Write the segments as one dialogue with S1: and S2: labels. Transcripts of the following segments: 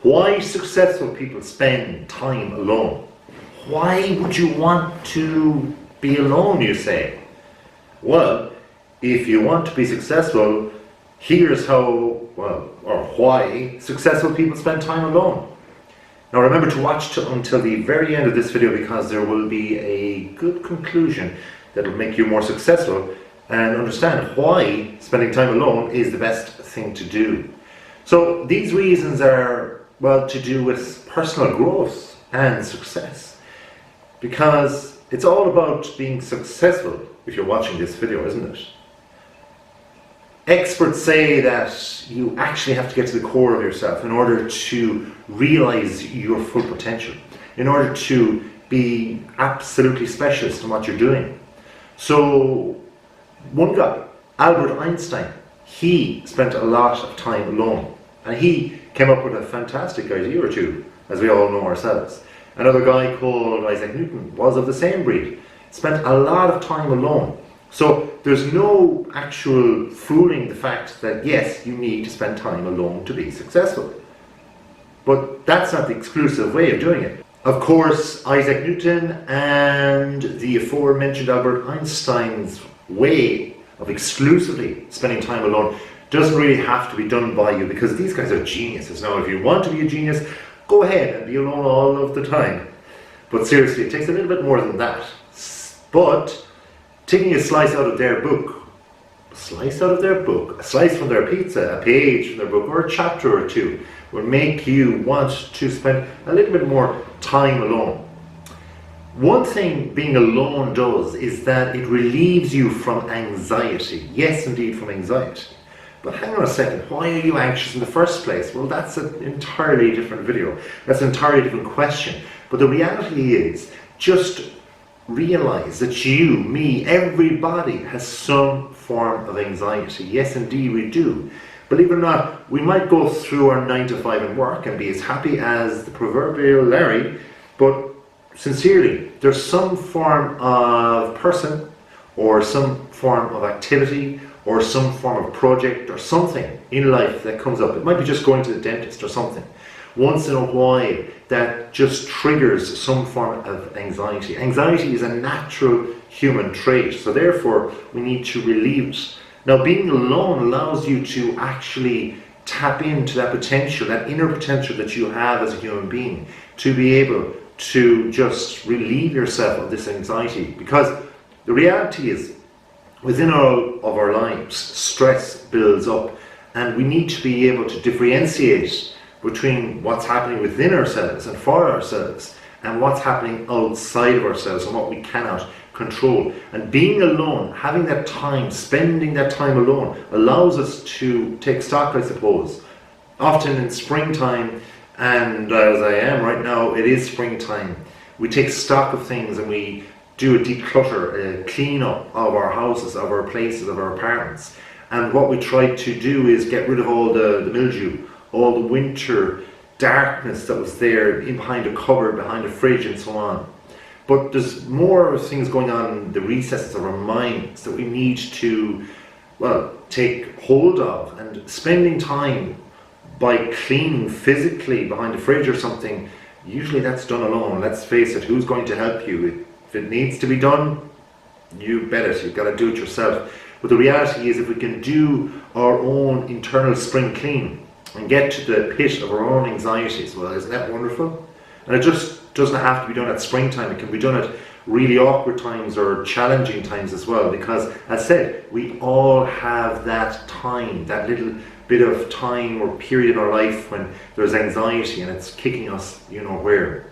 S1: Why successful people spend time alone? Why would you want to be alone, you say? Well, if you want to be successful, here's how, or why successful people spend time alone. Now remember to watch until the very end of this video, because there will be a good conclusion that will make you more successful and understand why spending time alone is the best thing to do. So these reasons are, to do with personal growth and success, because it's all about being successful if you're watching this video, isn't it? Experts say that you actually have to get to the core of yourself in order to realize your full potential, in order to be absolutely specialist in what you're doing. So one guy, Albert Einstein, he spent a lot of time alone, and he came up with a fantastic idea or two, as we all know ourselves. Another guy called Isaac Newton was of the same breed, spent a lot of time alone. So there's no actual fooling the fact that yes, you need to spend time alone to be successful. But that's not the exclusive way of doing it. Of course, Isaac Newton and the aforementioned Albert Einstein's way of exclusively spending time alone doesn't really have to be done by you, because these guys are geniuses. Now, if you want to be a genius, go ahead and be alone all of the time. But seriously, it takes a little bit more than that. But taking a slice out of their book, a slice from their pizza, a page from their book, or a chapter or two, will make you want to spend a little bit more time alone. One thing being alone does is that it relieves you from anxiety. Yes, indeed, from anxiety. But hang on a second, why are you anxious in the first place? Well, that's an entirely different video. That's an entirely different question. But the reality is, just realize that you, me, everybody has some form of anxiety. Yes, indeed, we do. Believe it or not, we might go through our 9 to 5 and work and be as happy as the proverbial Larry, but sincerely, there's some form of person, or some form of activity, or some form of project, or something in life that comes up. It might be just going to the dentist or something once in a while that just triggers some form of anxiety. Anxiety is a natural human trait, so therefore we need to relieve it. Now, being alone allows you to actually tap into that potential, that inner potential that you have as a human being, to be able to just relieve yourself of this anxiety. Because the reality is, within all of our lives, stress builds up, and we need to be able to differentiate between what's happening within ourselves and for ourselves, and what's happening outside of ourselves and what we cannot control. And being alone, having that time, spending that time alone, allows us to take stock, I suppose. Often in springtime, and as I am right now, it is springtime, we take stock of things and we do a declutter, a clean up of our houses, of our places, of our apartments. And what we try to do is get rid of all the mildew, all the winter darkness that was there in behind a cupboard, behind a fridge, and so on. But there's more things going on in the recesses of our minds that we need to, take hold of. And spending time by cleaning physically behind a fridge or something, usually that's done alone. Let's face it, who's going to help you? If it needs to be done, you bet it, you've got to do it yourself. But the reality is, if we can do our own internal spring clean and get to the pit of our own anxieties, well, isn't that wonderful? And it just doesn't have to be done at springtime. It can be done at really awkward times or challenging times as well, because as I said, we all have that time, that little bit of time or period in our life when there's anxiety and it's kicking us, you know where.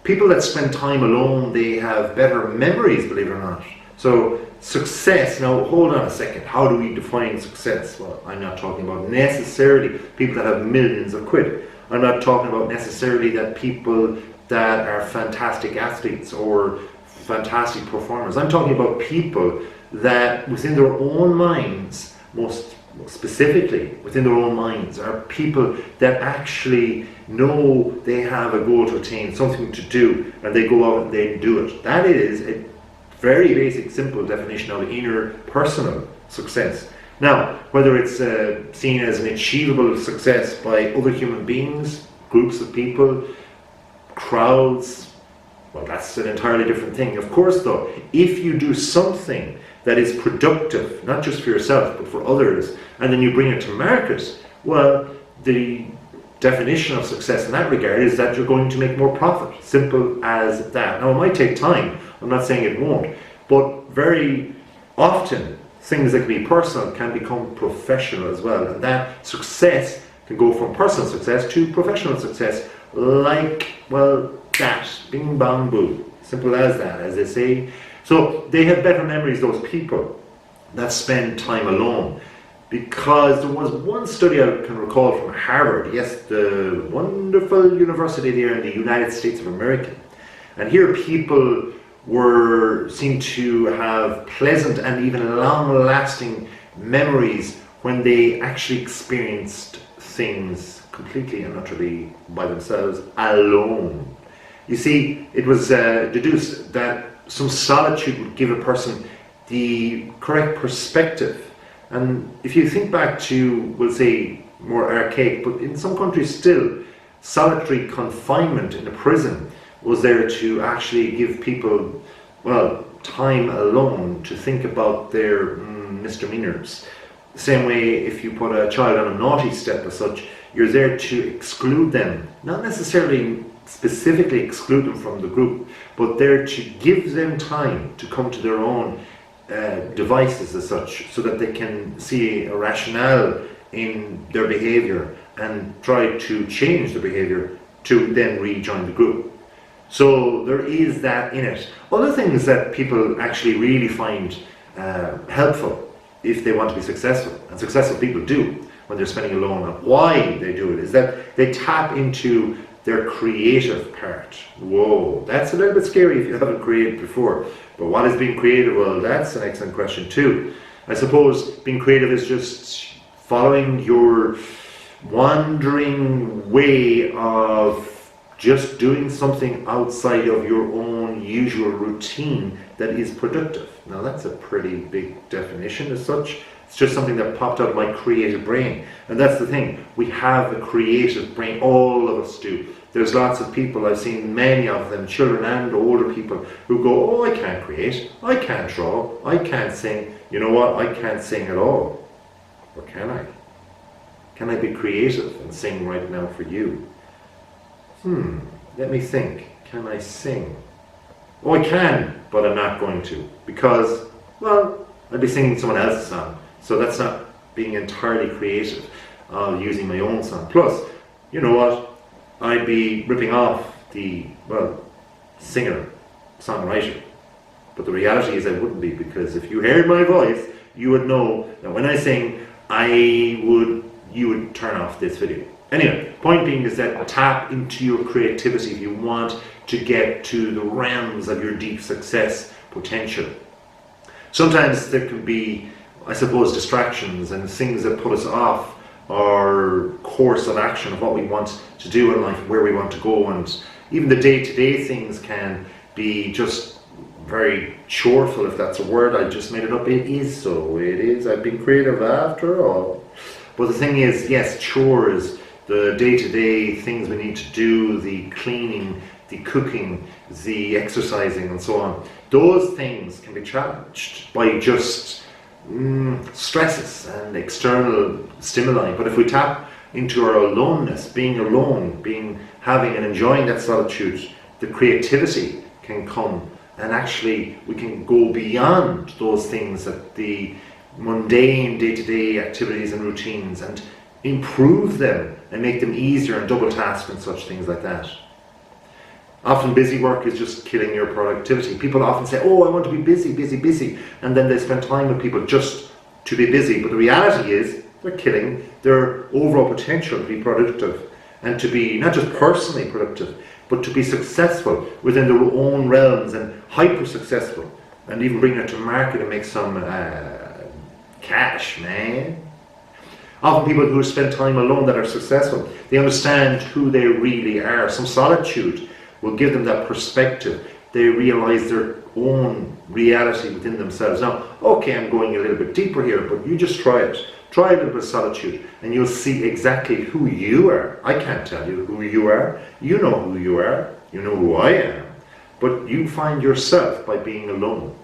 S1: People that spend time alone, they have better memories, believe it or not. So success, now hold on a second, how do we define success? Well, I'm not talking about necessarily people that have millions of quid. I'm not talking about necessarily that people that are fantastic athletes or fantastic performers. I'm talking about people that within their own minds, most specifically within their own minds, are people that actually know they have a goal to attain, something to do, and they go out and they do it. That is a very basic, simple definition of inner personal success. Now, whether it's seen as an achievable success by other human beings, groups of people, crowds, well, that's an entirely different thing. Of course, though, if you do something that is productive, not just for yourself, but for others, and then you bring it to market, well, the definition of success in that regard is that you're going to make more profit. Simple as that. Now, it might take time. I'm not saying it won't. But very often, things that can be personal can become professional as well. And that success can go from personal success to professional success. Like, well, that. Bing, bang, boo. Simple as that, as they say. So they have better memories, those people that spend time alone. Because there was one study I can recall from Harvard, yes, the wonderful university there in the United States of America. And here people were seen to have pleasant and even long-lasting memories when they actually experienced things completely and utterly by themselves, alone. You see, it was deduced that some solitude would give a person the correct perspective. And if you think back to, we'll say, more archaic, but in some countries still, solitary confinement in a prison was there to actually give people, well, time alone to think about their misdemeanors. The same way, if you put a child on a naughty step as such, you're there to exclude them, not necessarily specifically exclude them from the group, but there to give them time to come to their own devices as such, so that they can see a rationale in their behaviour and try to change their behaviour to then rejoin the group. So there is that in it. Other things that people actually really find helpful if they want to be successful, and successful people do when they're spending alone, and why they do it is that they tap into their creative part. Whoa, that's a little bit scary if you haven't created before. But what is being creative? Well, that's an excellent question too. I suppose being creative is just following your wandering way of just doing something outside of your own usual routine that is productive. Now that's a pretty big definition as such. It's just something that popped out of my creative brain. And that's the thing, we have a creative brain, all of us do. There's lots of people, I've seen many of them, children and older people, who go, oh, I can't create, I can't draw, I can't sing. You know what, I can't sing at all. Or can I? Can I be creative and sing right now for you? Let me think. Can I sing? Oh, I can, but I'm not going to. Because, well, I'd be singing someone else's song. So that's not being entirely creative, using my own song. Plus, you know what? I'd be ripping off the, well, singer, songwriter. But the reality is I wouldn't be, because if you heard my voice, you would know that when I sing, you would turn off this video. Anyway, point being is that tap into your creativity if you want to get to the realms of your deep success potential. Sometimes there can be, I suppose, distractions and things that put us off our course of action of what we want to do in life, where we want to go, and even the day-to-day things can be just very choreful, if that's a word. I just made it up. It is so. It is. I've been creative after all. But the thing is, yes, chores, the day-to-day things we need to do, the cleaning, the cooking, the exercising, and so on, those things can be challenged by just stresses and external stimuli. But if we tap into our aloneness, being alone, having and enjoying that solitude, the creativity can come, and actually we can go beyond those things, that the mundane day-to-day activities and routines, and improve them and make them easier and double task and such things like that. Often busy work is just killing your productivity. People often say, oh, I want to be busy, busy, busy, and then they spend time with people just to be busy. But the reality is they're killing their overall potential to be productive, and to be not just personally productive, but to be successful within their own realms, and hyper successful, and even bring it to market and make some cash, man. Often people who spend time alone that are successful, they understand who they really are. Some solitude will give them that perspective They realize their own reality within themselves. Now, okay, I'm going a little bit deeper here, but you just try it. Try a little bit of solitude, and you'll see exactly who you are. I can't tell you who you are. You know who you are. You know who I am. But you find yourself by being alone.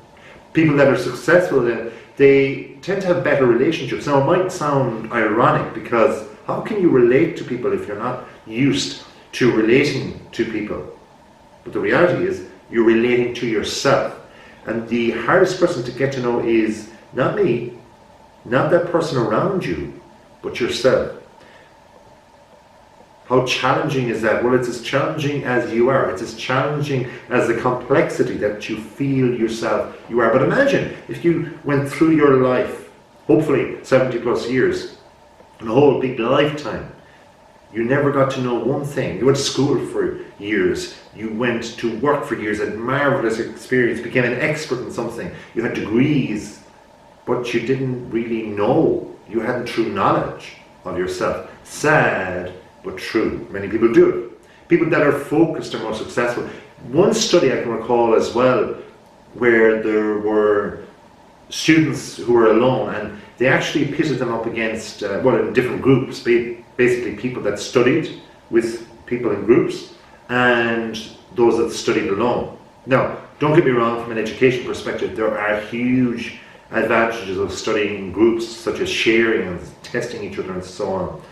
S1: People that are successful, then they tend to have better relationships. Now, it might sound ironic, because how can you relate to people if you're not used to relating to people? But the reality is, you're relating to yourself. And the hardest person to get to know is not me, not that person around you, but yourself. How challenging is that? Well, it's as challenging as you are. It's as challenging as the complexity that you feel yourself you are. But imagine if you went through your life, hopefully 70 plus years, a whole big lifetime. You never got to know one thing. You went to school for years. You went to work for years, had marvelous experience, became an expert in something. You had degrees, but you didn't really know. You hadn't true knowledge of yourself. Sad, but true. Many people do it. People that are focused are more successful. One study I can recall as well, where there were students who were alone, and they actually pitted them up against, in different groups, basically people that studied with people in groups, and those that studied alone. Now, don't get me wrong, from an education perspective, there are huge advantages of studying in groups, such as sharing and testing each other and so on.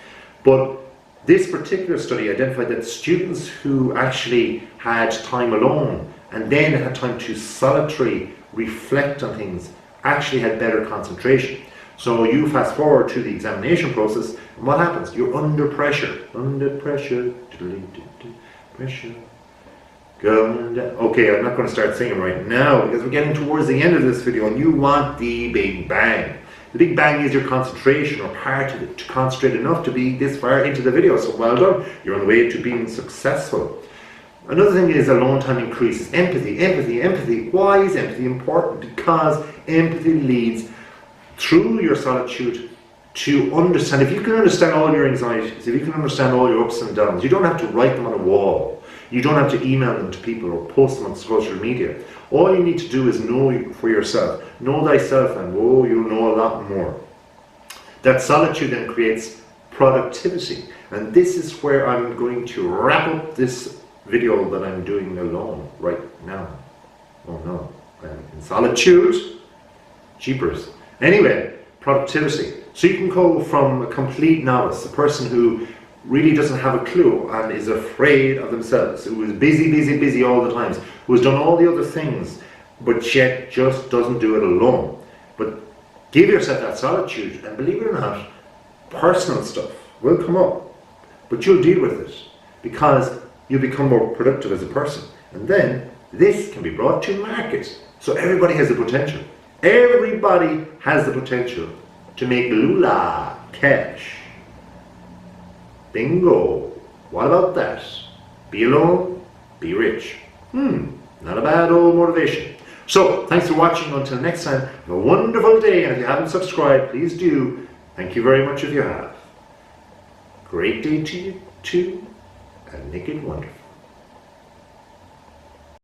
S1: But this particular study identified that students who actually had time alone and then had time to solitary reflect on things actually had better concentration. So you fast forward to the examination process, and what happens? You're under pressure. Under pressure. Pressure. Going down. Okay, I'm not going to start singing right now because we're getting towards the end of this video and you want the big bang. The big bang is your concentration, or part of it, to concentrate enough to be this far into the video. So well done. You're on the way to being successful. Another thing is alone time increases. Empathy, empathy, empathy. Why is empathy important? Because empathy leads through your solitude to understand. If you can understand all your anxieties, if you can understand all your ups and downs, you don't have to write them on a wall. You don't have to email them to people or post them on social media. All you need to do is know for yourself. Know thyself, and whoa, you'll know a lot more. That solitude then creates productivity. And this is where I'm going to wrap up this video that I'm doing alone right now. Oh no, I'm in solitude. Jeepers. Anyway, productivity. So you can go from a complete novice, a person who really doesn't have a clue and is afraid of themselves, who is busy all the time, who has done all the other things, but yet just doesn't do it alone. But give yourself that solitude, and believe it or not, personal stuff will come up, but you'll deal with it because you become more productive as a person. And then this can be brought to market. So everybody has the potential. Everybody has the potential to make lula, cash. Bingo. What about that? Be alone, be rich. Not a bad old motivation. So, thanks for watching. Until next time, have a wonderful day. And if you haven't subscribed, please do. Thank you very much if you have. Great day to you too, and make it wonderful.